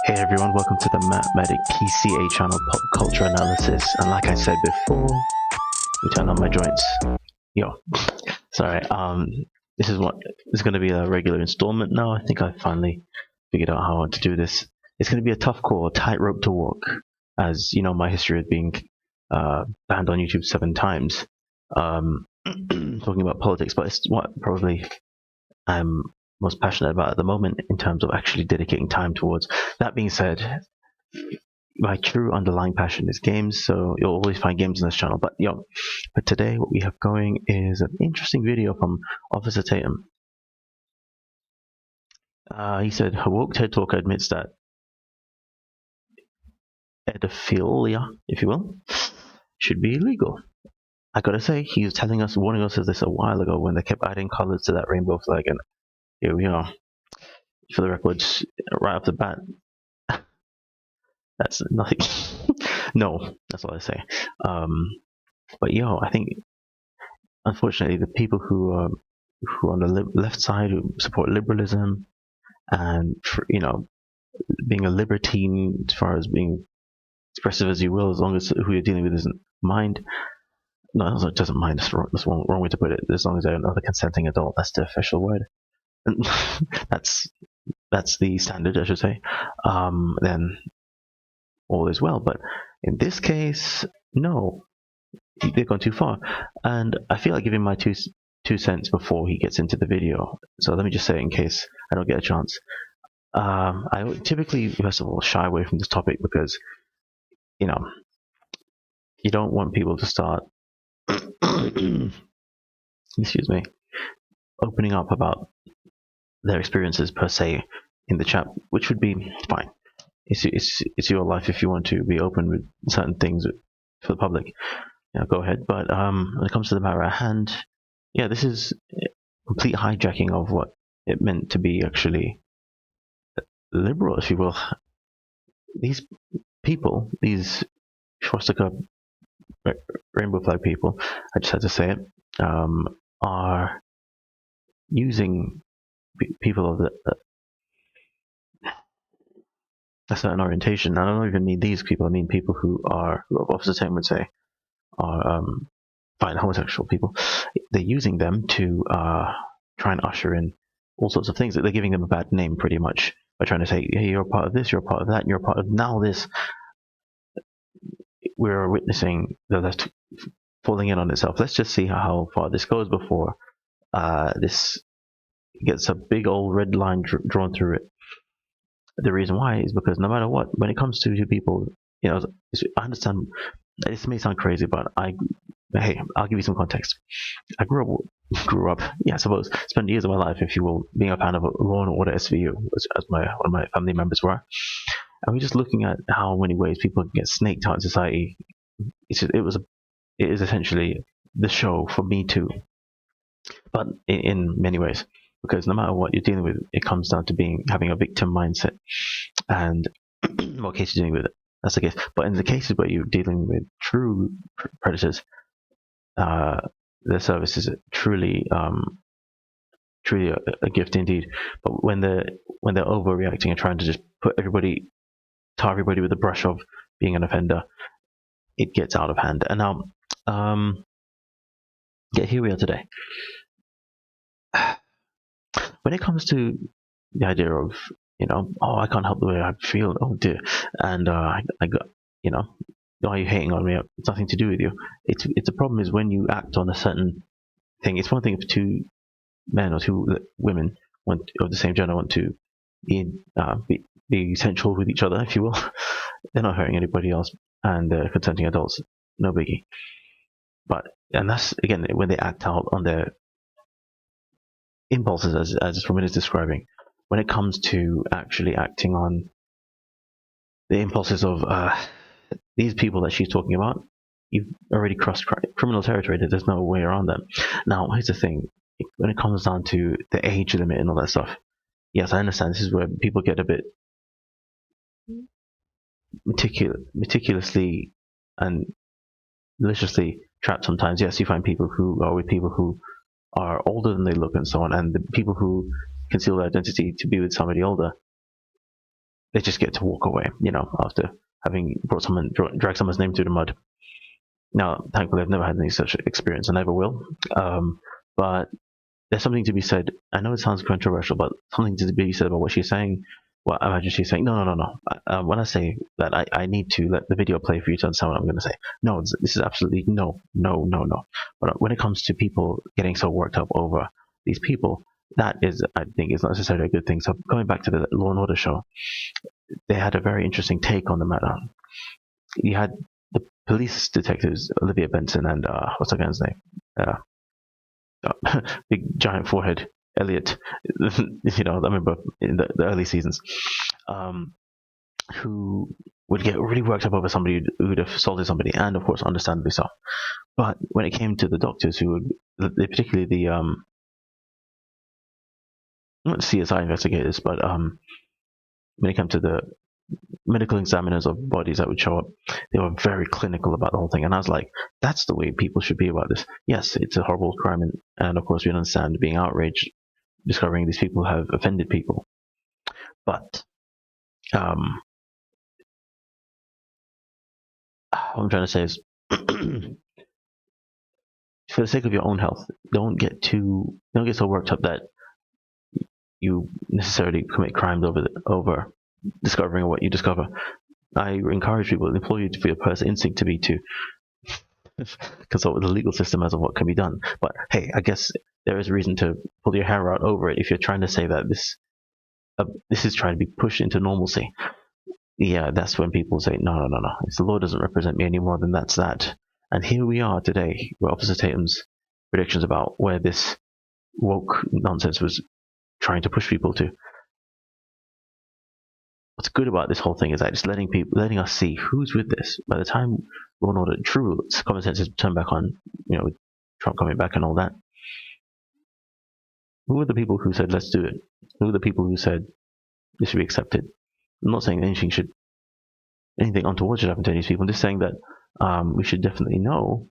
Hey everyone, welcome to the MatMadik PCA channel pop culture analysis. And like I said before, we turn on my joints. Yo, sorry. This is going to be a regular installment now. I think I finally figured out how to do this. It's going to be a tough call, a tightrope to walk, as you know my history of being banned on YouTube 7 times, talking about politics. But it's what probably I'm most passionate about at the moment in terms of actually dedicating time towards. That being said, my true underlying passion is games, so you'll always find games on this channel. But today what we have going is an interesting video from Officer Tatum. He said, "A woke TED talker admits that pedophilia, if you will, should be illegal." I gotta say, he was warning us of this a while ago when they kept adding colors to that rainbow flag, and here we are. For the records, right off the bat, that's nothing. No, that's all I say. But I think unfortunately the people who are on the left side, who support liberalism and being a libertine as far as being expressive as you will, as long as who you're dealing with isn't mind. No, it doesn't mind. That's the wrong way to put it. As long as they're another consenting adult, that's the official word. That's the standard, I should say. Then all is well. But in this case, no, they've gone too far. And I feel like giving my two cents before he gets into the video. So let me just say it in case I don't get a chance. I typically, first of all, shy away from this topic because, you don't want people to start, excuse me, opening up about their experiences per se in the chat, which would be fine. It's your life. If you want to be open with certain things for the public, go ahead. But when it comes to the matter at hand, this is a complete hijacking of what it meant to be actually liberal, if you will. These people, these swastika rainbow flag people, I just had to say it, are using people of a certain orientation. I don't even mean these people. I mean people who Officer Tatum would say are fine homosexual people. They're using them to try and usher in all sorts of things. They're giving them a bad name pretty much by trying to say, hey, you're a part of this, you're a part of that, and you're a part of now this. We're witnessing the left falling in on itself. Let's just see how far this goes before this gets a big old red line drawn through it. The reason why is because no matter what, when it comes to two people, I understand this may sound crazy, but hey, I'll give you some context. I grew up, I suppose, spent years of my life, if you will, being a fan of Law and Order SVU, as one of my family members were. And we're just looking at how many ways people can get snaked out in society. It is essentially the show for Me Too, but in many ways, because no matter what you're dealing with, it comes down to having a victim mindset. And what case you're dealing with, that's the case. But in the cases where you're dealing with true predators, the service is truly a gift indeed. But when they're overreacting and trying to just tar everybody with the brush of being an offender, it gets out of hand. And now, here we are today. When it comes to the idea of, I can't help the way I feel, oh dear, and I got, why are you hating on me? It's nothing to do with you. It's a problem is when you act on a certain thing. It's one thing if two men or two women of the same gender want to be sensual with each other, if you will. They're not hurting anybody else, and they're consenting adults, no biggie. And that's again when they act out on their impulses, as this woman is describing. When it comes to actually acting on the impulses of these people that she's talking about, you've already crossed criminal territory. There's no way around them. Now, here's the thing. When it comes down to the age limit and all that stuff, yes, I understand this is where people get a bit meticulously and maliciously trapped sometimes. Yes, you find people who are with people who are older than they look and so on, and the people who conceal their identity to be with somebody older, they just get to walk away, after having dragged someone's name through the mud. Now, thankfully, I've never had any such experience, and never will. But there's something to be said. I know it sounds controversial, but something to be said about what she's saying. Well, I imagine she's saying, no. When I say that, I need to let the video play for you to understand what I'm going to say. No, this is absolutely no. But when it comes to people getting so worked up over these people, that is, I think, is not necessarily a good thing. So going back to the Law and Order show, they had a very interesting take on the matter. You had the police detectives, Olivia Benson and what's that guy's name? Big giant forehead, Elliot. I remember in the early seasons, who would get really worked up over somebody who would have assaulted somebody, and of course, understandably so. But when it came to the doctors, who would, particularly the not CSI investigators, but when it came to the medical examiners of bodies that would show up, they were very clinical about the whole thing. And I was like, that's the way people should be about this. Yes, it's a horrible crime, and of course we understand being outraged, discovering these people have offended people. But what I'm trying to say is, for the sake of your own health, don't get so worked up that you necessarily commit crimes over discovering what you discover. I encourage people, implore you for your first instinct to be to consult with the legal system as of what can be done. But hey, I guess there is reason to pull your hair out over it if you're trying to say that this is trying to be pushed into normalcy. Yeah, that's when people say, no. If the law doesn't represent me anymore, then that's that. And here we are today, where Officer Tatum's predictions about where this woke nonsense was trying to push people to. What's good about this whole thing is that it's letting us see who's with this. By the time Law and Order, true common sense is turned back on, with Trump coming back and all that. Who are the people who said, let's do it? Who are the people who said this should be accepted? I'm not saying anything untoward should happen to these people. I'm just saying that we should definitely know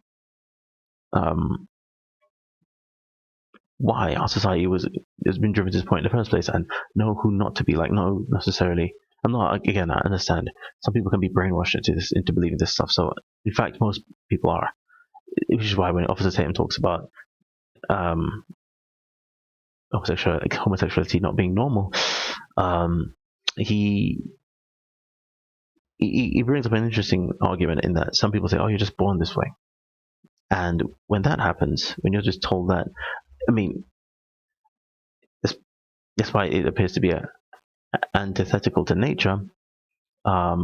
why our society has been driven to this point in the first place, and know who not to be like. No, necessarily. I understand some people can be brainwashed into believing this stuff. So, in fact, most people are. Which is why when Officer Tatum talks about homosexuality not being normal, he brings up an interesting argument in that some people say, "Oh, you're just born this way," and when that happens, when you're just told that, I mean, despite it appears to be antithetical to nature, I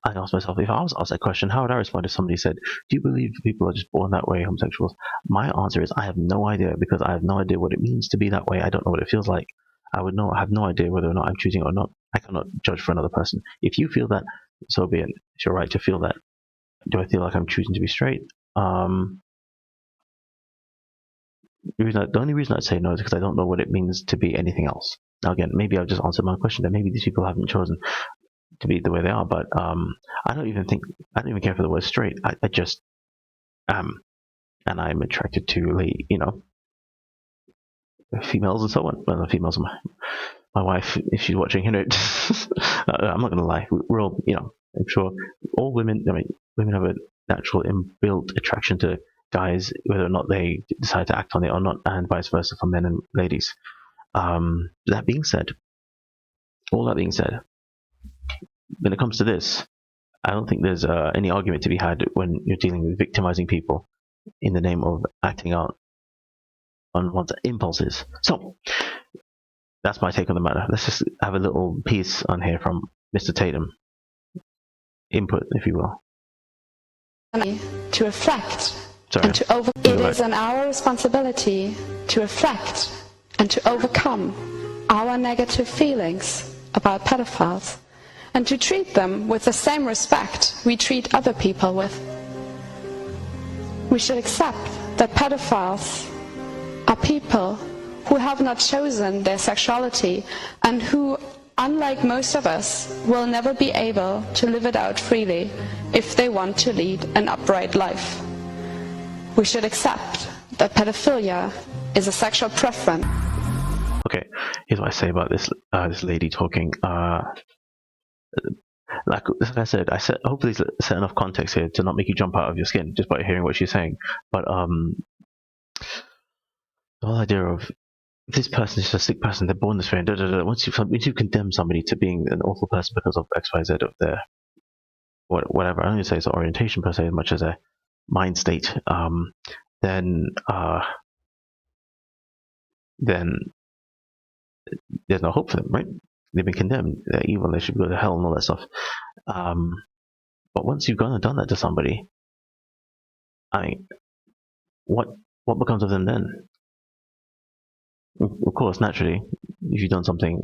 asked myself, if I was asked that question, how would I respond if somebody said, do you believe people are just born that way, homosexuals? My answer is, I have no idea, because I have no idea what it means to be that way. I don't know what it feels like. I have no idea whether or not I'm choosing it or not. I cannot judge for another person. If you feel that, so be it. It's your right to feel that. Do I feel like I'm choosing to be straight? The only reason I'd say no is because I don't know what it means to be anything else. Now again, maybe I've just answered my question that maybe these people haven't chosen to be the way they are, but I don't even care for the word straight. I just am, and I'm attracted to females and so on. Well, not females, my wife, if she's watching, I'm not gonna lie, we're all, I'm sure all women have a natural inbuilt attraction to guys, whether or not they decide to act on it or not, and vice versa for men and ladies. All that being said, when it comes to this, I don't think there's any argument to be had when you're dealing with victimizing people in the name of acting out on one's impulses. So, that's my take on the matter. Let's just have a little piece on here from Mr. Tatum. Input, if you will. To reflect and to it is our responsibility to reflect and to overcome our negative feelings about pedophiles, and to treat them with the same respect we treat other people with. We should accept that pedophiles are people who have not chosen their sexuality and who, unlike most of us, will never be able to live it out freely if they want to lead an upright life. We should accept that pedophilia is a sexual preference. Okay, here's what I say about this lady talking. Like I said, hopefully set enough context here to not make you jump out of your skin just by hearing what she's saying. But the whole idea of this person is just a sick person, they're born this way, and once you condemn somebody to being an awful person because of X, Y, Z of their whatever, I don't even say it's orientation per se as much as a mind state, then there's no hope for them, right? They've been condemned, they're evil, they should go to hell and all that stuff. But once you've gone and done that to somebody, what becomes of them then? Of course, naturally, if you've done something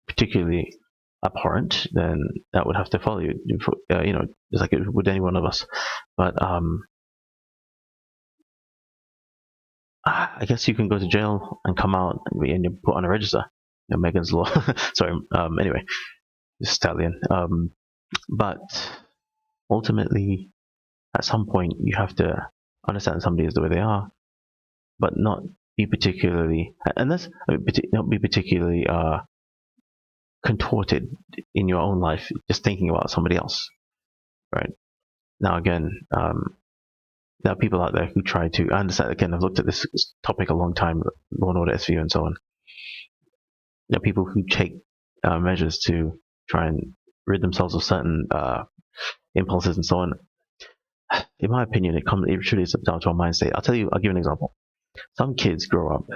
particularly abhorrent, then that would have to follow you. Just like it would any one of us. But I guess you can go to jail and come out and you're put on a register. Megan's Law. Sorry. Anyway, stallion. But ultimately, at some point, you have to understand somebody is the way they are, but not be particularly, not be particularly contorted in your own life, just thinking about somebody else, right? Now, again, there are people out there who try to, I understand, again, I've looked at this topic a long time, Law and Order SVU and so on. There are people who take measures to try and rid themselves of certain impulses and so on. In my opinion, it truly is down to our mind state. I'll give you an example. Some kids grow up.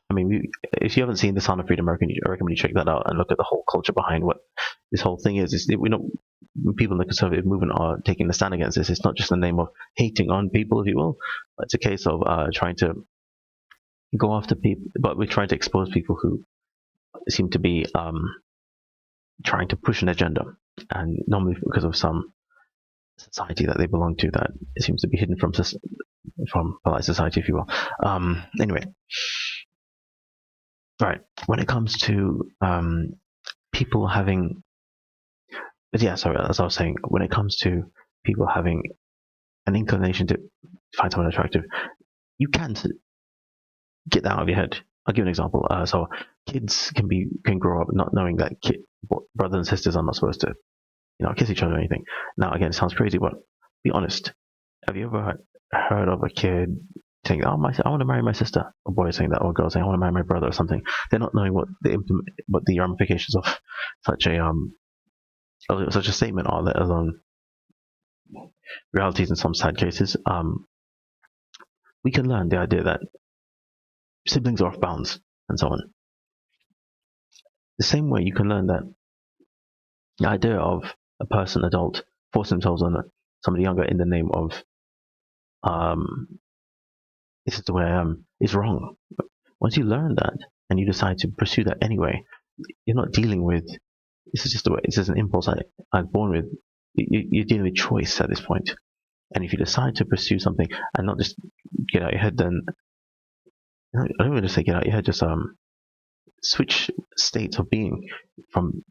I mean, if you haven't seen The Sound of Freedom, I recommend you check that out and look at the whole culture behind what this whole thing is. When people in the conservative movement are taking a stand against this, it's not just the name of hating on people, if you will. It's a case of trying to go after people, but we're trying to expose people who seem to be trying to push an agenda, and normally because of some society that they belong to that it seems to be hidden from polite society, if you will. Anyway, right. When it comes to people having, as I was saying, when it comes to people having an inclination to find someone attractive, you can get that out of your head. I'll give an example. So kids can grow up not knowing that brothers and sisters are not supposed to, kiss each other or anything. Now, again, it sounds crazy, but be honest. Have you ever heard of a kid saying, "Oh, I want to marry my sister," or boy saying that, or a girl saying, "I want to marry my brother," or something? They're not knowing what the ramifications of such a statement are, let alone realities in some sad cases. We can learn the idea that siblings are off bounds and so on. The same way you can learn that the idea of a person, adult, forcing themselves on somebody younger in the name of this is the way I am, is wrong. Once you learn that and you decide to pursue that anyway, you're not dealing with, this is just the way, this is an impulse I'm born with. You're dealing with choice at this point. And if you decide to pursue something and not just get out your head, then I don't want to say get out your head, just switch states of being from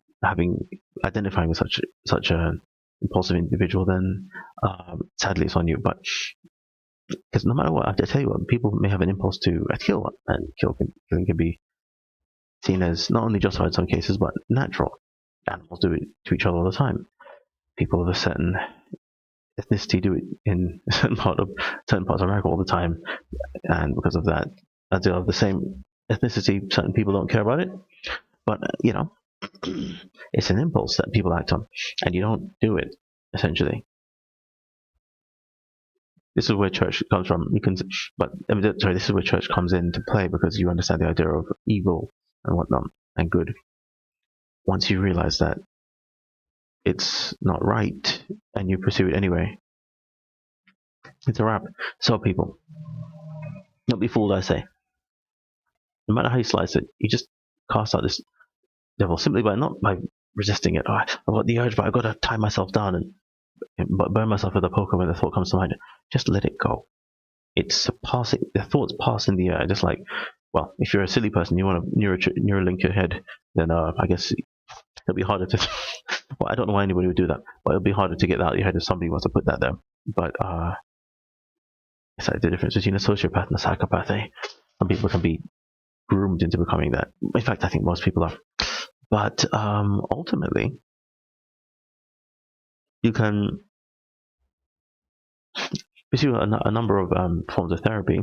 identifying with such an impulsive individual, then sadly it's on you. But because no matter what, I tell you what, people may have an impulse to kill, and killing can be seen as not only justified in some cases, but natural. Animals do it to each other all the time. People of a certain ethnicity do it in certain parts of America all the time, and because of that, as they are the same ethnicity, certain people don't care about it. But it's an impulse that people act on, and you don't do it. Essentially, this is where church comes from. This is where church comes into play, because you understand the idea of evil and whatnot and good. Once you realize that it's not right and you pursue it anyway, it's a wrap. So people, don't be fooled, I say. No matter how you slice it, you just cast out this devil simply not by resisting it. I've got the urge, but I've got to tie myself down and burn myself with a poker when the thought comes to mind. Just let it go. It's passing. The thoughts pass in the air. Just like, well, if you're a silly person, you want to neuralink your head, then I guess it'll be harder to. Well, I don't know why anybody would do that, but it'll be harder to get that out of your head if somebody wants to put that there. But it's like the difference between a sociopath and a psychopath. Some people can be groomed into becoming that. In fact, I think most people are. But ultimately, you can pursue a number of forms of therapy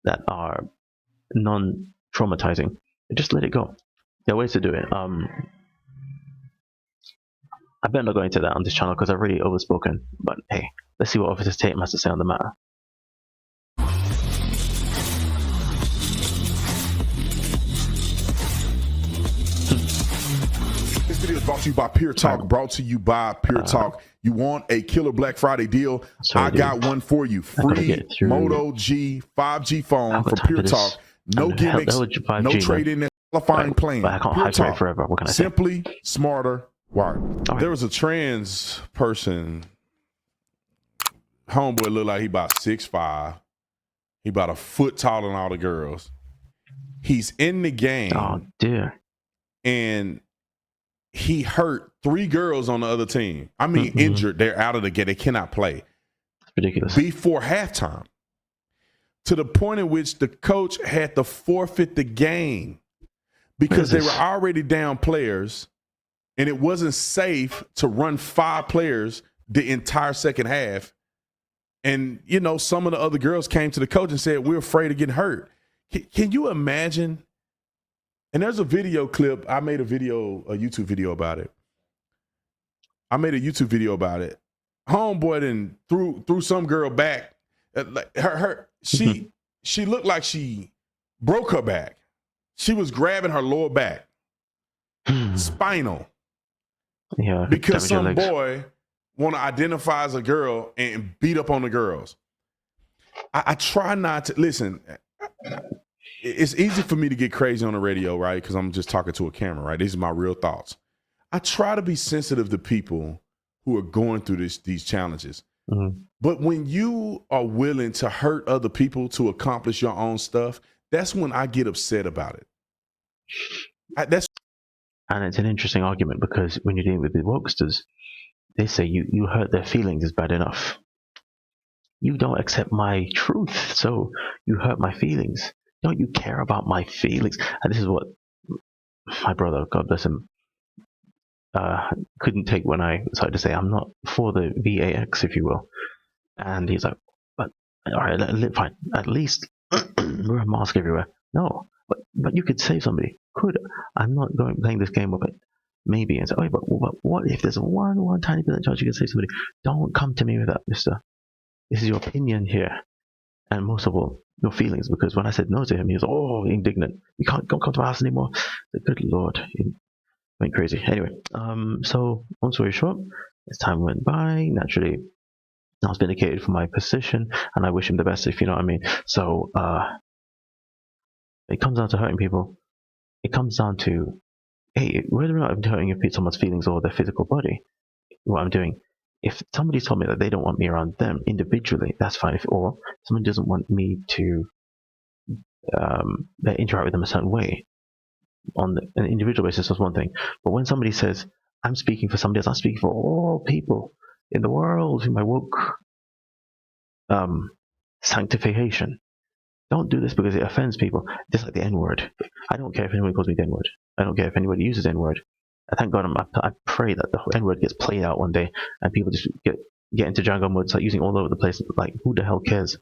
that are non-traumatizing. Just let it go. There are ways to do it. I better not go into that on this channel because I've already overspoken. But hey, let's see what Officer Tatum has to say on the matter. This video is brought to you by Pure Talk. Brought to you by Pure Talk. You want a killer Black Friday deal? I got one for you. Free Moto G 5G phone from Pure Talk. No gimmicks, no trade-in, qualifying plan. But I can't Pure hydrate Talk. forever. What can I say? Simply smarter, wired. Right. There was a trans person. Homeboy looked like he about 6'5". He about a foot taller than all the girls. He's in the game. Oh dear. And he hurt 3 girls on the other team. I mean, injured. They're out of the game. They cannot play. It's ridiculous. Before halftime. To the point in which the coach had to forfeit the game because they were already down players, and it wasn't safe to run 5 players the entire second half. And, you know, some of the other girls came to the coach and said, we're afraid of getting hurt. Can you imagine? And there's a video clip. I made a YouTube video about it. Homeboy then threw some girl back. Like she looked like she broke her back. She was grabbing her lower back. Spinal. Yeah. Because some boy want to identify as a girl and beat up on the girls. I try not to listen. It's easy for me to get crazy on the radio, right? Because I'm just talking to a camera, right? These are my real thoughts. I try to be sensitive to people who are going through these challenges. But when you are willing to hurt other people to accomplish your own stuff, that's when I get upset about it. And it's an interesting argument because when you're dealing with the wokesters, they say you hurt their feelings is bad enough. You don't accept my truth, so you hurt my feelings. Don't you care about my feelings? And this is what my brother, God bless him, couldn't take when I started to say, I'm not for the VAX, if you will. And he's like, but all right, fine. At least wear a mask everywhere. No, but you could save somebody. Could I'm not playing this game of it. Maybe and say, oh, but what if there's one tiny bit of chance you can save somebody? Don't come to me with that, mister. This is your opinion here, and most of all, your feelings. Because when I said no to him, he was indignant. You can't come to my house anymore. Good Lord, he went crazy. Anyway, so long story short, as time went by, naturally, I was vindicated for my position, and I wish him the best, if you know what I mean. So it comes down to hurting people. It comes down to, hey, whether or not I'm hurting someone's feelings or their physical body, what I'm doing. If somebody told me that they don't want me around them individually, that's fine. Or someone doesn't want me to interact with them a certain way on an individual basis, that's one thing. But when somebody says, I'm speaking for somebody else, I'm speaking for all people in the world, in my woke sanctification. Don't do this because it offends people. Just like the N-word. I don't care if anyone calls me the N-word. I don't care if anybody uses the N-word. Thank God I pray that the N-word gets played out one day and people just get into Django mode, start using all over the place. Like, who the hell cares?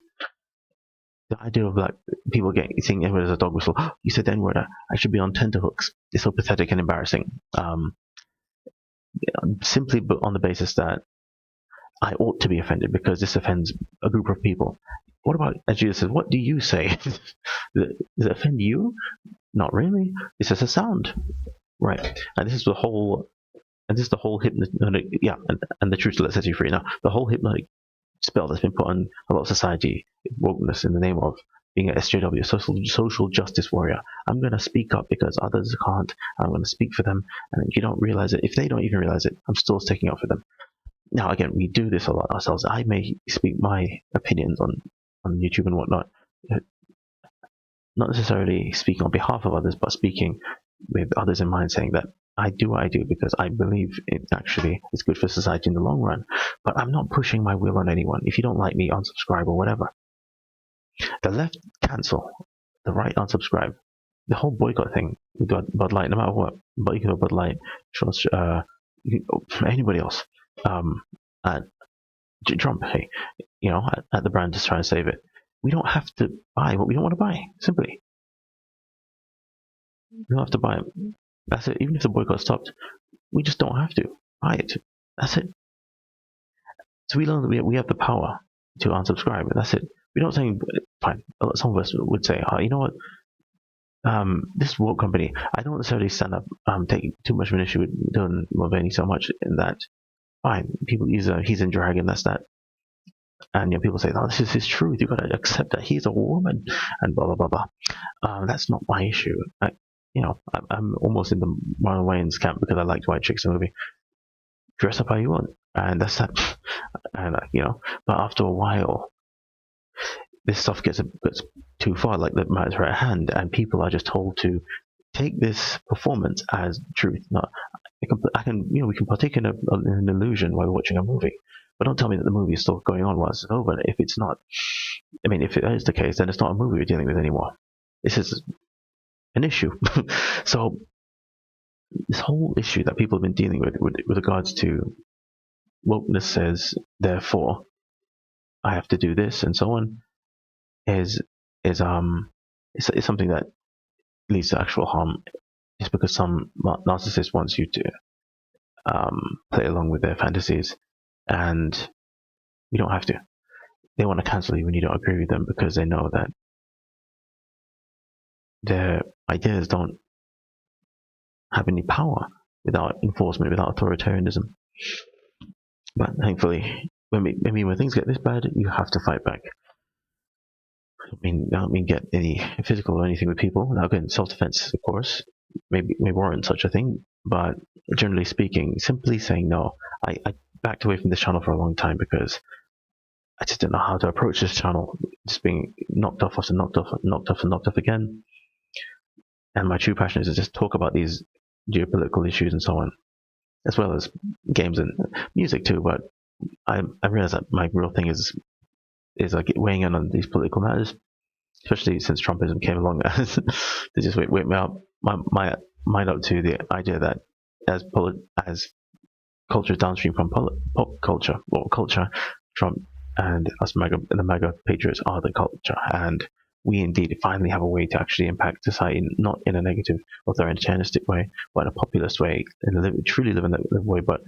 The idea of like people seeing N-word as a dog whistle. You said the N-word, I should be on tenterhooks. It's so pathetic and embarrassing. Simply on the basis that I ought to be offended because this offends a group of people. What about, as Jesus says, what do you say? Does it offend you? Not really. It's just a sound. Right. And this is the whole hypnotic, and the truth that sets you free. Now, the whole hypnotic spell that's been put on a lot of society, wokeness, in the name of being an SJW, a social justice warrior. I'm going to speak up because others can't. I'm going to speak for them. And if you don't realize it, if they don't even realize it, I'm still sticking up for them. Now, again, we do this a lot ourselves. I may speak my opinions on YouTube and whatnot, not necessarily speaking on behalf of others, but speaking with others in mind, saying that I do what I do because I believe it actually is good for society in the long run. But I'm not pushing my will on anyone. If you don't like me, unsubscribe or whatever. The left cancel. the right unsubscribe. The whole boycott thing with Bud Light, no matter what, but you can Bud Light, anybody else, at Trump, hey, at the brand just trying to save it. We don't have to buy what we don't want to buy. Simply, we don't have to buy it. That's it. Even if the boycott stopped, we just don't have to buy it. That's it. So we learn that we have the power to unsubscribe. That's it. We're not saying fine. Some of us would say, you know what? This woke company, I don't necessarily stand up taking too much of an issue with Dylan Mulvaney so much in that. Fine, people he's in drag and that's that. And people say, no, this is his truth. You've got to accept that he's a woman and blah blah blah blah. That's not my issue. I'm almost in the Marlon Wayans camp because I liked White Chicks in the movie. Dress up how you want, and that's that. And but after a while, this stuff gets too far, like the matter at hand, and people are just told to take this performance as truth. Not, I can, we can partake in an illusion while watching a movie, but don't tell me that the movie is still going on once it's over. If it's not, if it is the case, then it's not a movie we're dealing with anymore. This is an issue. So this whole issue that people have been dealing with regards to wokeness says, therefore, I have to do this and so on, is something that leads to actual harm. It's because some narcissist wants you to play along with their fantasies, and you don't have to. They want to cancel you when you don't agree with them because they know that their ideas don't have any power without enforcement, without authoritarianism. But thankfully, when things get this bad, you have to fight back. I don't mean get any physical or anything with people. Now, again, self-defense, of course, may warrant such a thing. But generally speaking, simply saying no. I backed away from this channel for a long time because I just didn't know how to approach this channel. Just being knocked off and knocked off again. And my true passion is to just talk about these geopolitical issues and so on, as well as games and music too. But I realize that my real thing is like weighing in on these political matters, especially since Trumpism came along. They just wake me up, my mind up to the idea that as culture downstream from pop culture, Trump and us the MAGA patriots are the culture, and we indeed finally have a way to actually impact society, not in a negative authoritarianistic way, but in a populist way, and truly live in that way, but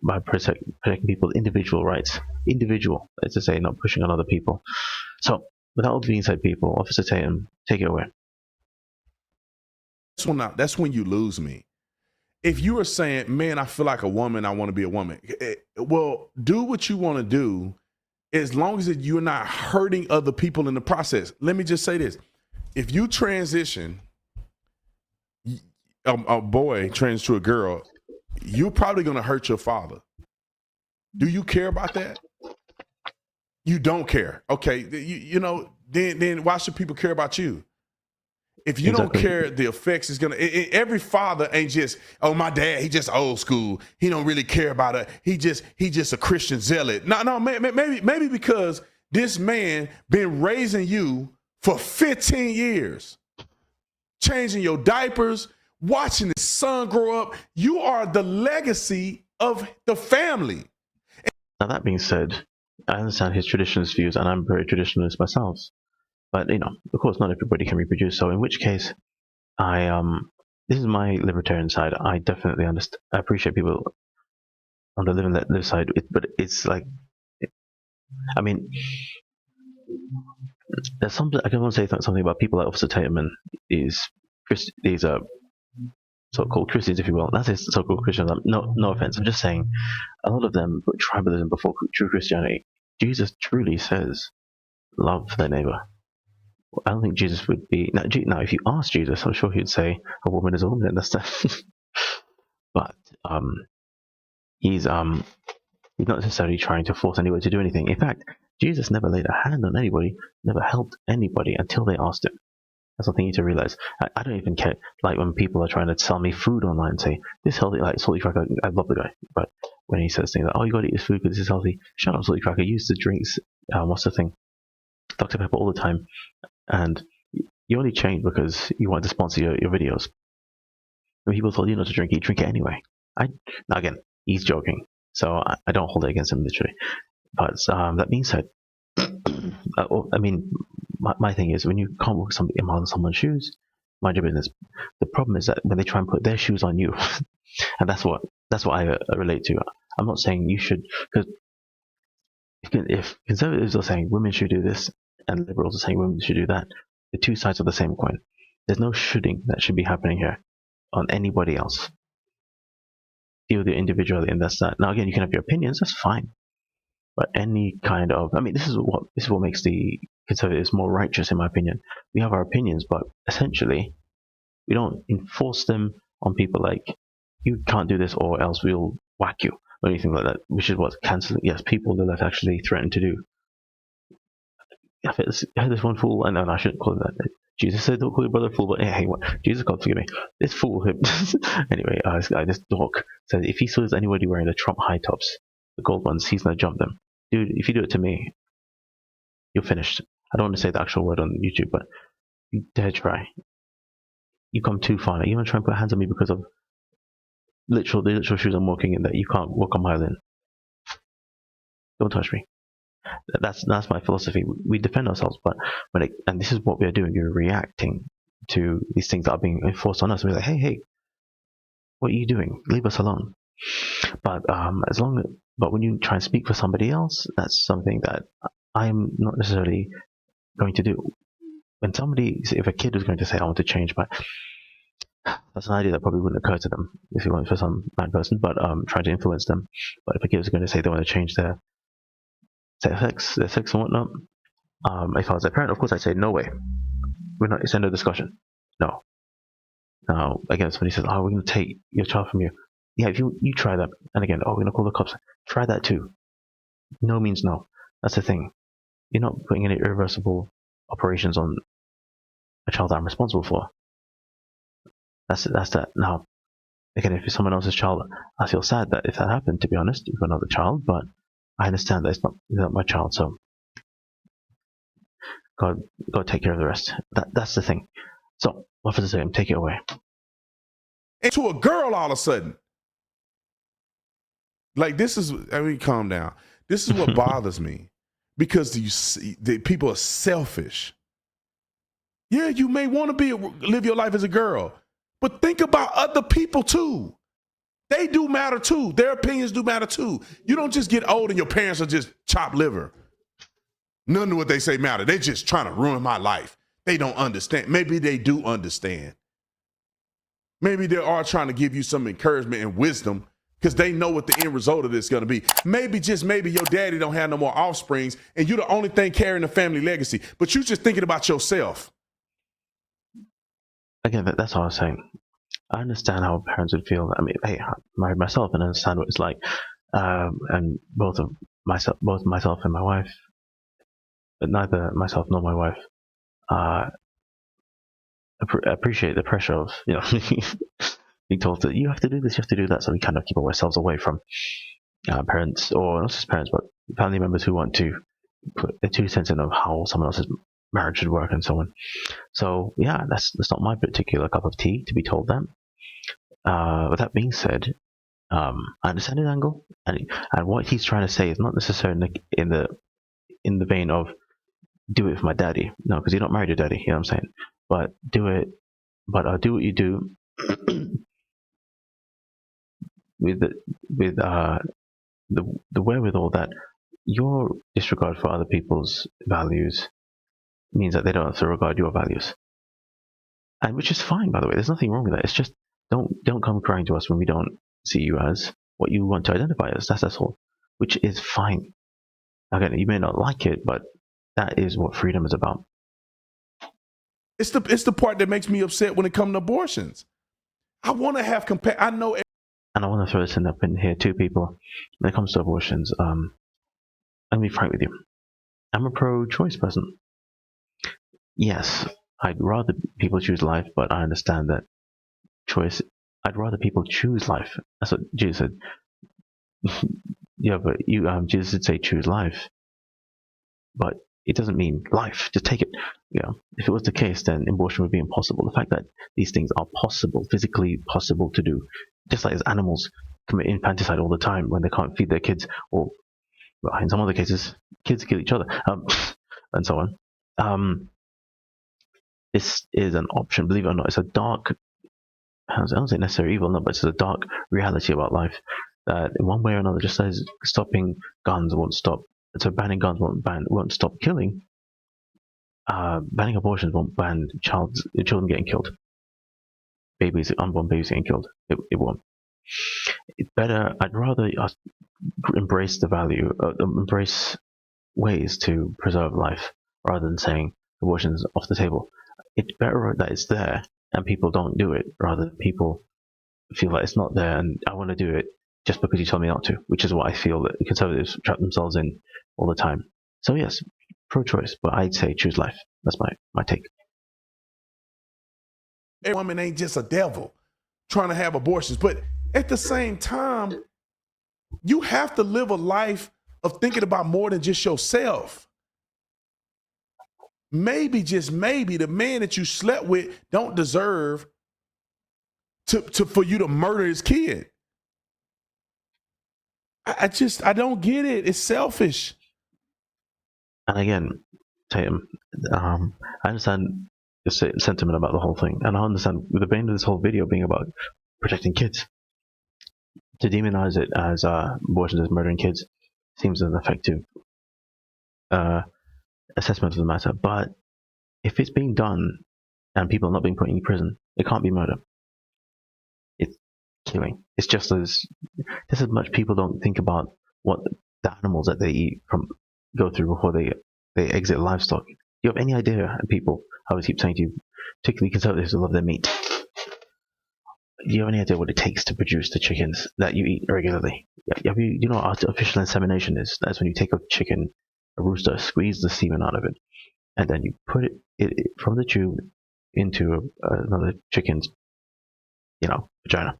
by protecting people's individual rights. Individual, as to say, not pushing on other people. So, with all being said, people, Officer Tatum, take it away. That's when you lose me. If you are saying, man, I feel like a woman, I want to be a woman. Well, do what you want to do as long as you're not hurting other people in the process. Let me just say this. If you transition, a boy transitions to a girl, you're probably going to hurt your father. Do you care about that? You don't care. Okay. Then why should people care about you? If you don't care, the effects is going to, every father ain't just, oh, my dad, he just old school. He don't really care about it. He just a Christian zealot. No, maybe because this man been raising you for 15 years, changing your diapers, watching his son grow up. You are the legacy of the family. Now, that being said, I understand his traditionalist views, and I'm very traditionalist myself. But, of course, not everybody can reproduce. So in which case, this is my libertarian side. I definitely I appreciate people on the live and let live side. But it's like, there's something, I can want to say something about people like Officer Tatum and these so-called Christians, if you will. That's his so-called Christians. No offense. I'm just saying, a lot of them put tribalism before true Christianity. Jesus truly says, love their neighbor. I don't think Jesus would be now. If you ask Jesus, I'm sure he'd say a woman is a woman and that's that. But he's not necessarily trying to force anybody to do anything. In fact, Jesus never laid a hand on anybody, never helped anybody until they asked him. That's something you need to realize. I don't even care, like when people are trying to sell me food online and say this healthy, like Salty Cracker. I love the guy, but when he says things like, "Oh, you got to eat this food because this is healthy," shut up, Salty Cracker. Use the drinks. What's the thing? Dr. Pepper all the time. And You only change because you want to sponsor your videos. When people told you not to drink, you drink it anyway. Now again, he's joking, so I don't hold it against him literally. But that being said, I mean, my thing is when you can't walk in someone's shoes, mind your business. The problem is that when they try and put their shoes on you, and that's what I relate to. I'm not saying you should, because if conservatives are saying women should do this and liberals are saying women should do that, the two sides of the same coin. There's no shooting that should be happening here on anybody else. Deal with it individually, and that's that. Now again, you can have your opinions, that's fine. But any kind of, I mean, this is what makes the conservatives more righteous, in my opinion. We have our opinions, but essentially, we don't enforce them on people like, you can't do this or else we'll whack you, or anything like that, which is what canceling, yes, people the left actually threaten to do. I had this one fool, and I shouldn't call him that. Jesus said, don't call your brother a fool, but hey, what? Jesus, God forgive me. This fool, anyway, this dork said if he sees anybody wearing the Trump high tops, the gold ones, he's gonna jump them. Dude, if you do it to me, you're finished. I don't want to say the actual word on YouTube, but you dare try. You come too far. Now, you want to try and put hands on me because of the literal shoes I'm walking in that you can't walk a mile in. Don't touch me. That's my philosophy. We defend ourselves, but and this is what we are doing. You're reacting to these things that are being enforced on us. And we're like, hey, what are you doing? Leave us alone. But but when you try and speak for somebody else, that's something that I'm not necessarily going to do. When if a kid was going to say, I want to change, but that's an idea that probably wouldn't occur to them if you want for some mad person, but trying to influence them. But if a kid was going to say they want to change their sex and whatnot, if I was their parent, of course I'd say, no way. It's end of discussion. No. Now, again, somebody says, we're going to take your child from you. Yeah, if you try that, and again, we're going to call the cops. Try that too. No means no. That's the thing. You're not putting any irreversible operations on a child that I'm responsible for. That's that. Now, again, if it's someone else's child, I feel sad that if that happened, to be honest, with another child, but I understand that it's not my child, so God take care of the rest. That's the thing. So, what was I saying? Take it away. And to a girl all of a sudden. Like, calm down. This is what bothers me. Because you see, the people are selfish. Yeah, you may want to live your life as a girl, but think about other people too. They do matter too. Their opinions do matter too. You don't just get old and your parents are just chopped liver. None of what they say matter. They're just trying to ruin my life. They don't understand. Maybe they do understand. Maybe they are trying to give you some encouragement and wisdom because they know what the end result of this is going to be. Maybe, just maybe, your daddy don't have no more offsprings and you're the only thing carrying the family legacy, but you're just thinking about yourself. Again, that's what I was saying. I understand how parents would feel. I mean, hey, I married myself and I understand what it's like. And both myself and my wife, but neither myself nor my wife appreciate the pressure of, being told that you have to do this, you have to do that. So we kind of keep ourselves away from parents, or not just parents, but family members who want to put their 2 cents in of how someone else's marriage should work and so on. So yeah, that's not my particular cup of tea to be told that. With that being said, I understand his angle, and what he's trying to say is not necessarily in the vein of do it for my daddy. No, because you're not married to daddy. You know what I'm saying? But do it. But do what you do with the wherewithal that your disregard for other people's values means that they don't have to regard your values, and which is fine, by the way. There's nothing wrong with that. It's just don't come crying to us when we don't see you as what you want to identify as. That's all, which is fine. Again, you may not like it, but that is what freedom is about. It's the part that makes me upset when it comes to abortions. I want to have I know. And I want to throw this up in here too, people. When it comes to abortions, let me be frank with you. I'm a pro-choice person. Yes, I'd rather people choose life, but I understand that choice. I'd rather people choose life. That's what Jesus said. Yeah, but Jesus did say choose life. But it doesn't mean life. Just take it. If it was the case, then abortion would be impossible. The fact that these things are possible, physically possible to do, just like as animals commit infanticide all the time when they can't feed their kids, or well, in some other cases, kids kill each other, and so on. This is an option. Believe it or not, it's a dark. I don't say necessary evil, no, but it's a dark reality about life. That in one way or another, just as stopping guns won't stop, so banning guns won't stop killing. Banning abortions won't ban children getting killed. Unborn babies getting killed. It won't. It's better. I'd rather us embrace the value, embrace ways to preserve life, rather than saying abortion's off the table. It's better that it's there and people don't do it, rather than people feel like it's not there and I want to do it just because you told me not to, which is what I feel that conservatives trap themselves in all the time. So yes, pro-choice, but I'd say choose life. That's my take. Every woman ain't just a devil trying to have abortions, but at the same time, you have to live a life of thinking about more than just yourself. Maybe, just maybe, the man that you slept with don't deserve for you to murder his kid. I don't get it. It's selfish. And again, Tatum, I understand the sentiment about the whole thing, and I understand the bane of this whole video being about protecting kids. To demonize it as abortions as murdering kids seems an effective assessment of the matter. But if it's being done and people are not being put in prison, it can't be murder. It's killing. It's just as much people don't think about what the animals that they eat go through before they exit livestock. Do you have any idea, people, I would keep saying to you, particularly conservatives who love their meat, do you have any idea what it takes to produce the chickens that you eat regularly? You know what artificial insemination is? That's when you take a chicken, a rooster, squeeze the semen out of it, and then you put it from the tube into another chicken's, vagina.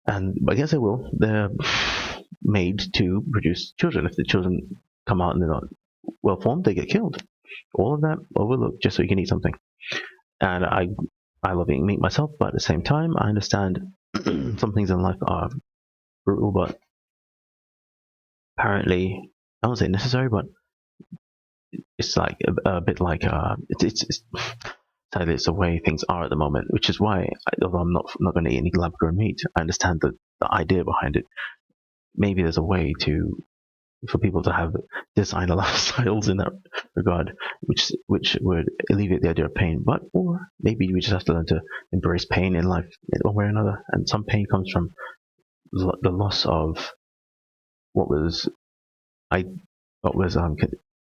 And I guess they're made to produce children. If the children come out and they're not well formed, they get killed. All of that overlooked just so you can eat something. And I love eating meat myself, but at the same time, I understand some things in life are brutal, but apparently, I won't say necessary, but it's like a bit like it's sadly it's the way things are at the moment, which is why, although I'm not going to eat any lab grown meat, I understand the idea behind it. Maybe there's a way for people to have designer lifestyles in that regard, which would alleviate the idea of pain. Or maybe we just have to learn to embrace pain in life in one way or another. And some pain comes from the loss of what was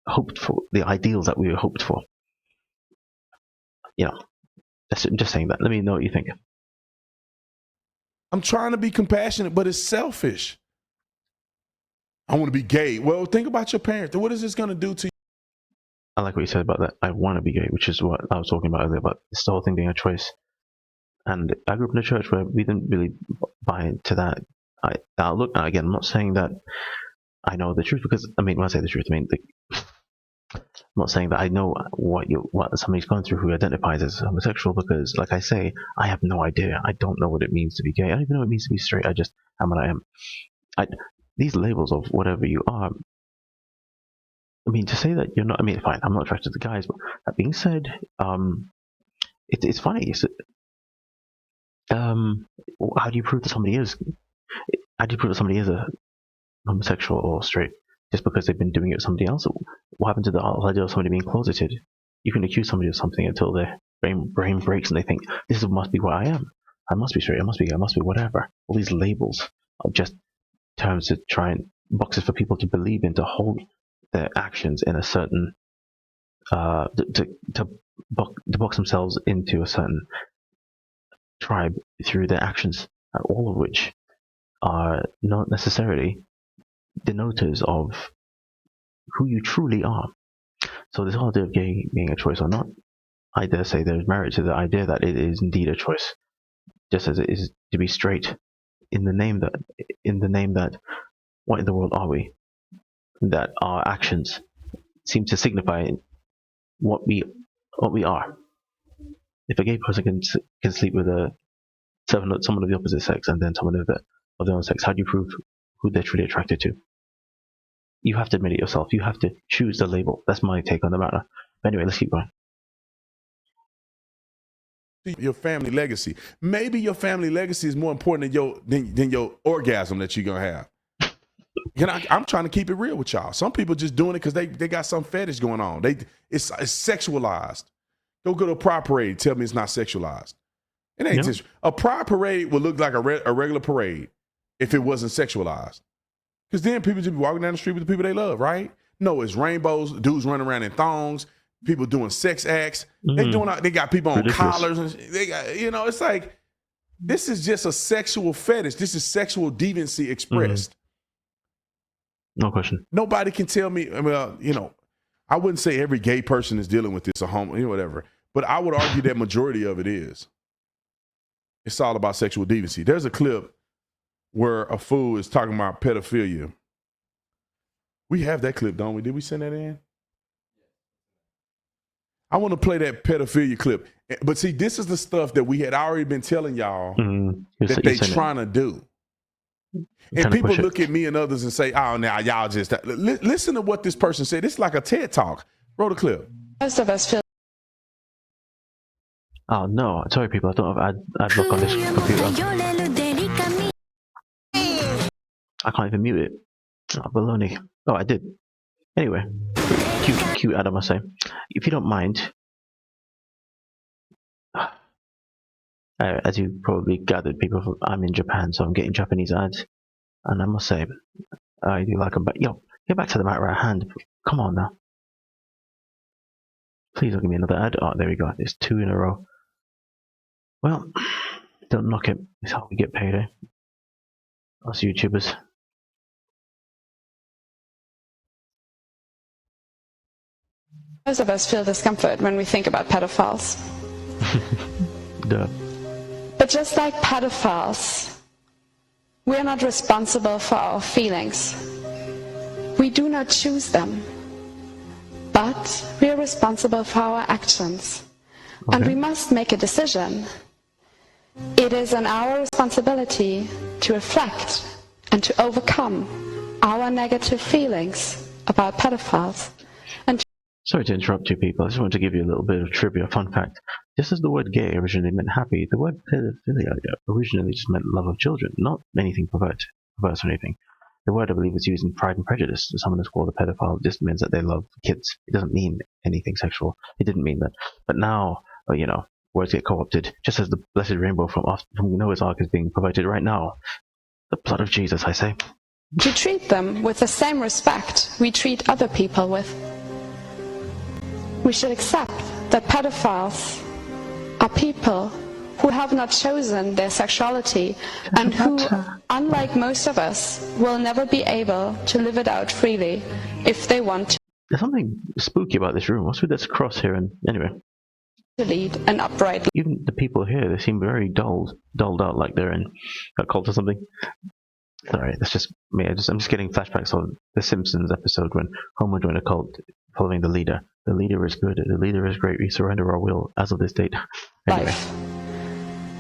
hoped for, the ideals that we were hoped for. I'm just saying that. Let me know what you think. I'm trying to be compassionate, but it's selfish. I want to be gay. Well, think about your parents. What is this going to do to you? I like what you said about that. I want to be gay, which is what I was talking about earlier, about this whole thing being a choice. And I grew up in a church where we didn't really buy into that outlook. And again, I'm not saying that I know the truth, because, when I say the truth, I'm not saying that I know what somebody's going through who identifies as homosexual, because, like I say, I have no idea. I don't know what it means to be gay. I don't even know what it means to be straight. I just am what I am. These labels of whatever you are, to say that you're not, fine, I'm not attracted to guys, but that being said, it's funny. How do you prove that somebody is? How do you prove that somebody is a homosexual or straight just because they've been doing it with somebody else? What happened to the whole idea of somebody being closeted? You can accuse somebody of something until their brain breaks and they think, this must be what I am. I must be straight. I must be gay. I must be whatever. All these labels are just terms to try and boxes for people to believe in, to hold their actions in a certain to box themselves into a certain tribe through their actions, all of which are not necessarily denoters of who you truly are. So this whole idea of gay being a choice or not, I dare say there's merit to the idea that it is indeed a choice, just as it is to be straight, in the name that what in the world are we? That our actions seem to signify what we are. If a gay person can sleep with someone of the opposite sex and then someone of their own sex, how do you prove who they're truly attracted to? You have to admit it yourself. You have to choose the label. That's my take on the matter. But anyway, let's keep going. Your family legacy. Maybe your family legacy is more important than your orgasm that you're gonna have. I'm trying to keep it real with y'all. Some people just doing it because they got some fetish going on. It's sexualized. Go to a pride parade. Tell me it's not sexualized. It ain't just a pride parade would look like a regular parade if it wasn't sexualized. Because then people just be walking down the street with the people they love, right? No, it's rainbows, dudes running around in thongs, people doing sex acts. They got people on collars, and they got, it's like, this is just a sexual fetish. This is sexual deviancy expressed. No question. Nobody can tell me. Well, I wouldn't say every gay person is dealing with this, a homo, whatever. But I would argue that majority of it is. It's all about sexual deviancy. There's a clip where a fool is talking about pedophilia. We have that clip, don't we? Did we send that in? I want to play that pedophilia clip. But see, this is the stuff that we had already been telling y'all that they trying to do. And people look at me and others and say, oh, now y'all just... Listen to what this person said. It's like a TED Talk. Roll the clip. Most of us feel... Oh, no. Sorry, people. I don't have ad block on this computer. I can't even mute it. Oh, baloney. Oh, I did. Anyway. Cute ad, I must say. If you don't mind... as you probably gathered, people, I'm in Japan, so I'm getting Japanese ads. And I must say, I do like them. But yo, get back to the matter at hand. Come on now. Please don't give me another ad. Oh, there we go. There's 2 in a row. Well, don't knock it. It's how we get paid, eh? Us YouTubers. Most of us feel discomfort when we think about pedophiles. Duh. But just like pedophiles, we're not responsible for our feelings. We do not choose them. But we are responsible for our actions. Okay. And we must make a decision. It is our responsibility to reflect and to overcome our negative feelings about pedophiles. Sorry to interrupt you people, I just wanted to give you a little bit of trivia, fun fact. Just as the word gay originally meant happy, the word pedophilia originally just meant love of children, not anything perverse or anything. The word, I believe, is used in Pride and Prejudice. Someone is called a pedophile just means that they love kids. It doesn't mean anything sexual. It didn't mean that. But now, words get co-opted, just as the blessed rainbow from Noah's Ark is being provided right now. The blood of Jesus, I say. To treat them with the same respect we treat other people with. We should accept that pedophiles are people who have not chosen their sexuality and who, unlike most of us, will never be able to live it out freely if they want to. There's something spooky about this room. What's with this cross here? And anyway, to lead an upright life. Even the people here, they seem very dulled out, like they're in a cult or something. Sorry, that's just me. I'm just getting flashbacks of the Simpsons episode when Homer joined a cult following the leader. The leader is good. The leader is great. We surrender our will as of this date. Anyway.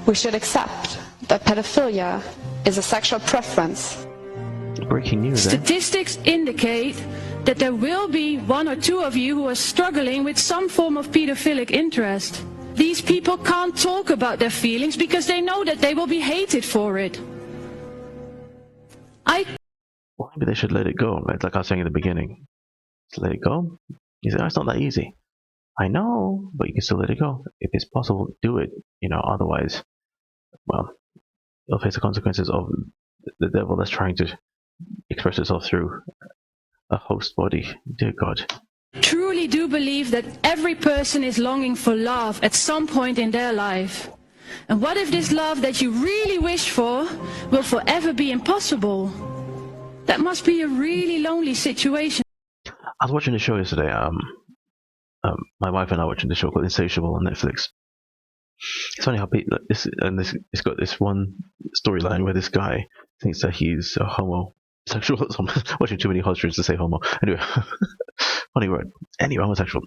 We should accept that pedophilia is a sexual preference. Breaking news. Statistics indicate that there will be 1 or 2 of you who are struggling with some form of pedophilic interest. These people can't talk about their feelings because they know that they will be hated for it. Well, maybe they should let it go, right? Like I was saying in the beginning. Just let it go. You say, it's not that easy. I know, but you can still let it go. If it's possible, do it. Otherwise, well, you'll face the consequences of the devil that's trying to express itself through a host body. Dear God. Truly do believe that every person is longing for love at some point in their life. And what if this love that you really wish for will forever be impossible? That must be a really lonely situation. I was watching a show yesterday. My wife and I were watching the show called Insatiable on Netflix. It's funny how it's got this one storyline where this guy thinks that he's a homosexual. I'm watching too many hot streams to say homo. Anyway, Funny word. Anyway, homosexual.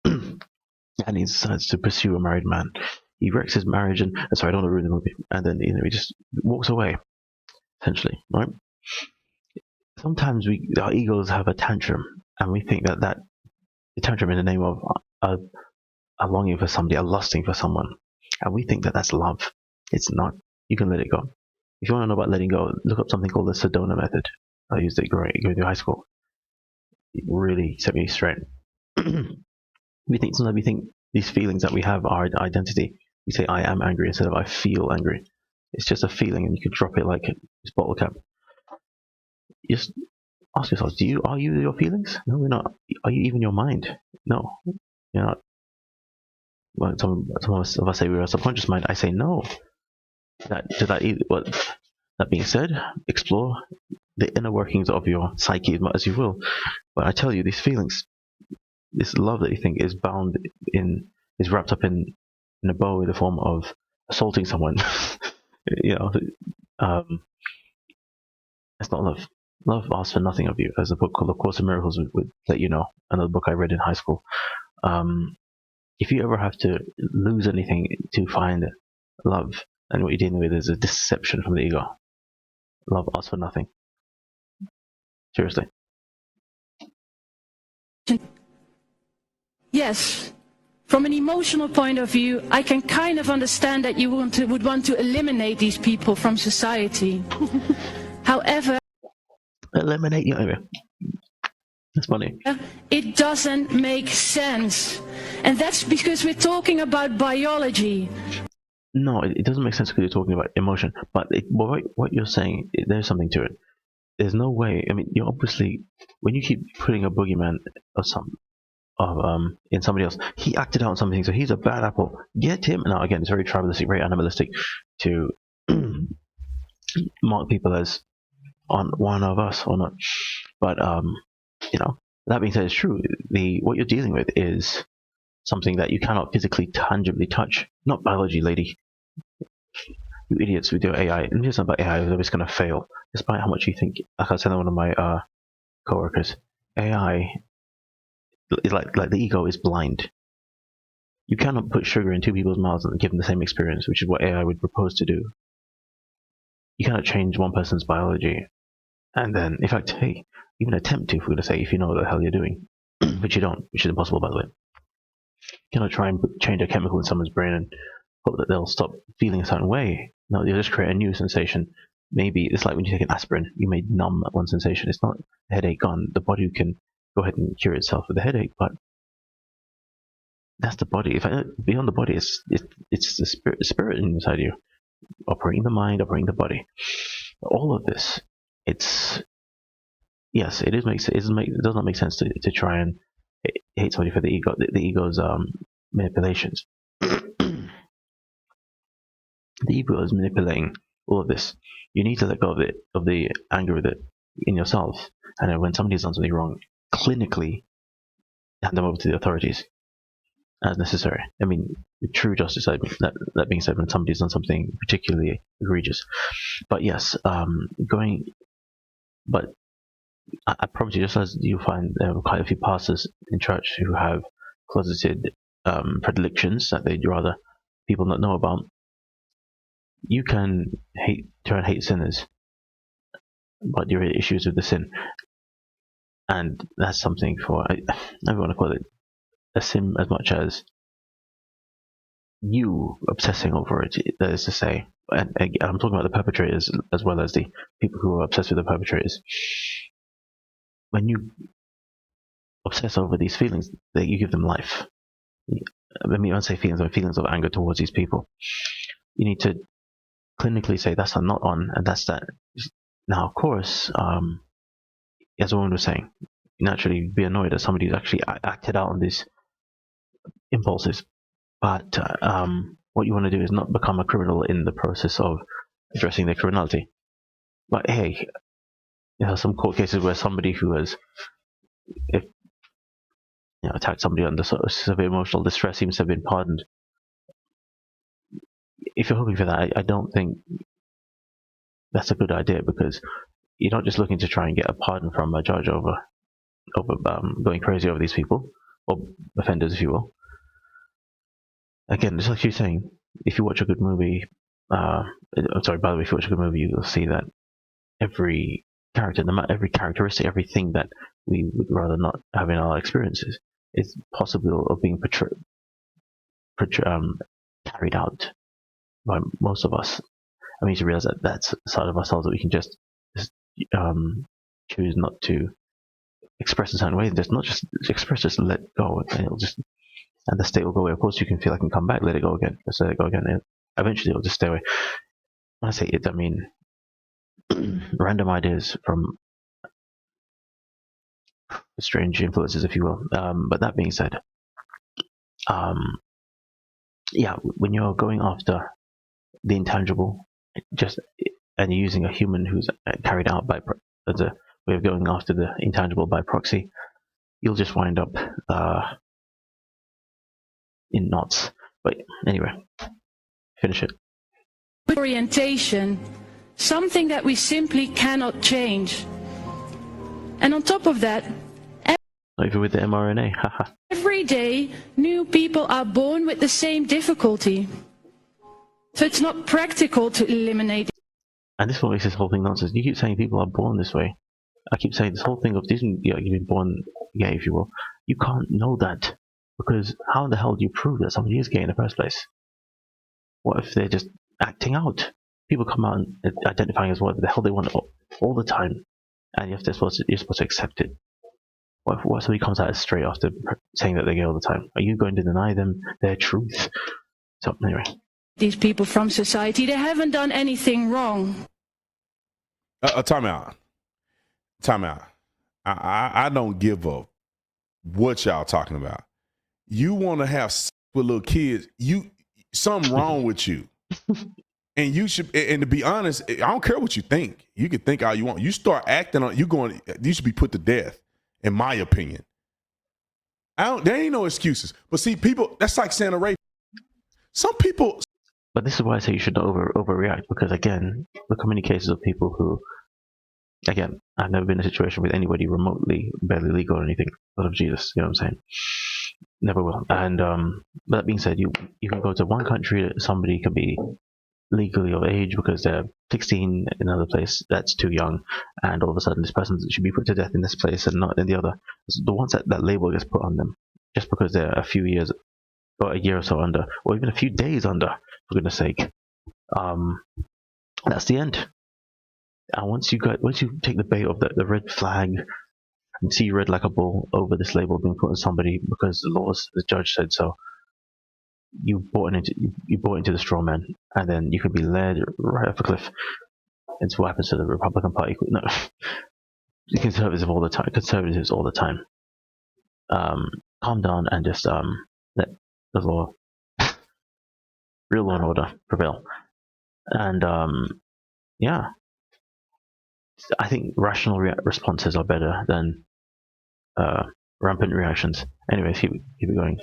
And he decides to pursue a married man. He wrecks his marriage and sorry, I don't want to ruin the movie. And then he just walks away, essentially, right? Sometimes our egos have a tantrum, and we think that the tantrum in the name of a longing for somebody, a lusting for someone, and we think that that's love. It's not. You can let it go. If you want to know about letting go, look up something called the Sedona method. I used it going through high school. It really set me straight. Sometimes we think these feelings that we have are identity. We say I am angry instead of I feel angry. It's just a feeling, and you can drop it like this bottle cap. Just ask yourself: are you your feelings? No, we're not. Are you even your mind? No, you're not. Well, some of us say we're a subconscious mind. I say no. That being said, explore the inner workings of your psyche as much as you will. But I tell you, these feelings, this love that you think is wrapped up in a bow in the form of assaulting someone. It's not love. Love asks for nothing of you, as a book called The Course in Miracles would let you know. Another book I read in high school. If you ever have to lose anything to find love, and what you're dealing with is a deception from the ego, love asks for nothing. Seriously. Yes. From an emotional point of view, I can kind of understand that you would want to eliminate these people from society. However, eliminate you. Anyway, that's funny. It doesn't make sense, and that's because we're talking about biology. No, it doesn't make sense because you're talking about emotion. But what you're saying, there's something to it. There's no way. I mean, you're obviously, when you keep putting a boogeyman in somebody else, he acted out on something, so he's a bad apple. Get him. Now again, it's very tribalistic, very animalistic to mark people as on one of us or not. But that being said, it's true. What you're dealing with is something that you cannot physically, tangibly touch. Not biology, lady. You idiots with your AI. And it's not about AI. It's always going to fail, despite how much you think. Like I said to one of my coworkers, AI is like the ego is blind. You cannot put sugar in two people's mouths and give them the same experience, which is what AI would propose to do. You cannot change one person's biology, and then, in fact, hey, even attempt to, if we're going to say, if you know what the hell you're doing, which you don't, which is impossible, by the way. You cannot try and change a chemical in someone's brain and hope that they'll stop feeling a certain way. No, you'll just create a new sensation. Maybe it's like when you take an aspirin, you may numb one sensation. It's not the headache gone. The body can go ahead and cure itself with the headache, but that's the body. Beyond the body, it's the spirit inside you, operating the mind, operating the body. All of this, it does not make sense to try and hate somebody for the ego's manipulations. The ego is manipulating all of this. You need to let go of the anger with it in yourself, and then when somebody's done something wrong, clinically hand them over to the authorities as necessary. I mean, true justice. That being said, when somebody's done something particularly egregious, but yes, but I promise you, just as you find there are quite a few pastors in church who have closeted predilections that they'd rather people not know about, you can try and hate sinners, but your issues with the sin, and that's something for I don't want to call it a sin as much as you obsessing over it. That is to say, and I'm talking about the perpetrators as well as the people who are obsessed with the perpetrators. When you obsess over these feelings, that you give them life. I mean, I don't say feelings, but feelings of anger towards these people. You need to clinically say that's not on, and that's that. Now, of course, as a woman was saying, naturally be annoyed at somebody who's actually acted out on these impulses. But what you want to do is not become a criminal in the process of addressing their criminality. But hey, there are some court cases where somebody who has attacked somebody under severe emotional distress seems to have been pardoned. If you're hoping for that, I don't think that's a good idea, because you're not just looking to try and get a pardon from a judge over going crazy over these people, or offenders, if you will. Again, just like you're saying, if you watch a good movie, I'm sorry, by the way, if you watch a good movie, you'll see that every character, no matter every characteristic, everything that we would rather not have in our experiences is possible of being carried out by most of us. I mean, to realize that that's a side of ourselves that we can just choose not to express in certain ways. Just not just express, just let go, and the state will go away. Of course, you can feel like it can come back, let it go again, just let it go again. Eventually, it'll just stay away. When I say it, I mean random ideas from strange influences, if you will. But that being said, yeah, when you're going after the intangible, and you're using a human who's carried out by as a way of going after the intangible by proxy, you'll just wind up in knots. But anyway, finish it. Orientation, something that we simply cannot change. And on top of that, not even with the mRNA. every day new people are born with the same difficulty. So it's not practical to eliminate. And this is what makes this whole thing nonsense. You keep saying people are born this way. I keep saying this whole thing of Disney, you've been born gay, if you will. You can't know that, because how in the hell do you prove that somebody is gay in the first place? What if they're just acting out? People come out and identifying as whatever the hell they want all the time, and you're supposed to accept it. What if somebody comes out straight after saying that they're gay all the time? Are you going to deny them their truth? So anyway, these people from society, they haven't done anything wrong. Time out. I don't give a what y'all talking about. You want to have sex with little kids? Something wrong with you. And you should. And to be honest, I don't care what you think. You can think all you want. You start acting on. You should be put to death, in my opinion. There ain't no excuses. But see, people. That's like saying a rape. Some people. But this is why I say you should not overreact, because again, look how many cases of people who, again, I've never been in a situation with anybody remotely barely legal or anything. Lord of Jesus, you know what I'm saying? Never will. And that being said, you can go to one country, somebody could be legally of age because they're 16, in another place that's too young, and all of a sudden this person should be put to death in this place and not in the other. The ones that label gets put on them just because they're a few years or a year or so under, or even a few days under, for goodness sake. That's the end. And once you take the bait of the red flag and see red like a bull over this label being put on somebody because the judge said so, you bought into the straw man, and then you could be led right off a cliff. It's what happens to the Republican Party. No, the conservatives all the time. Calm down and just let the law, real law and order prevail. And yeah, I think rational responses are better than rampant reactions. Anyways, keep it going.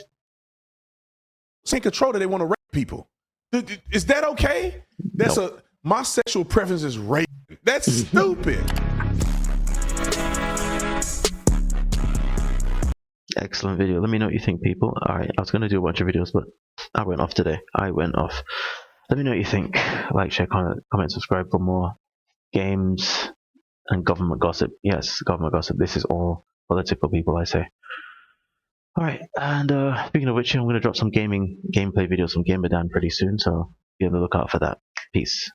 In control that they want to rape people. Is that okay? My sexual preference is rape. That's stupid. Excellent video. Let me know what you think, people. Alright, I was going to do a bunch of videos, but I went off today. Let me know what you think. Like, share, comment, subscribe for more games and government gossip. Yes, government gossip. This is all political, people, I say. Alright, and speaking of which, I'm going to drop some gameplay videos from Gamerdan pretty soon, so be on the lookout for that. Peace.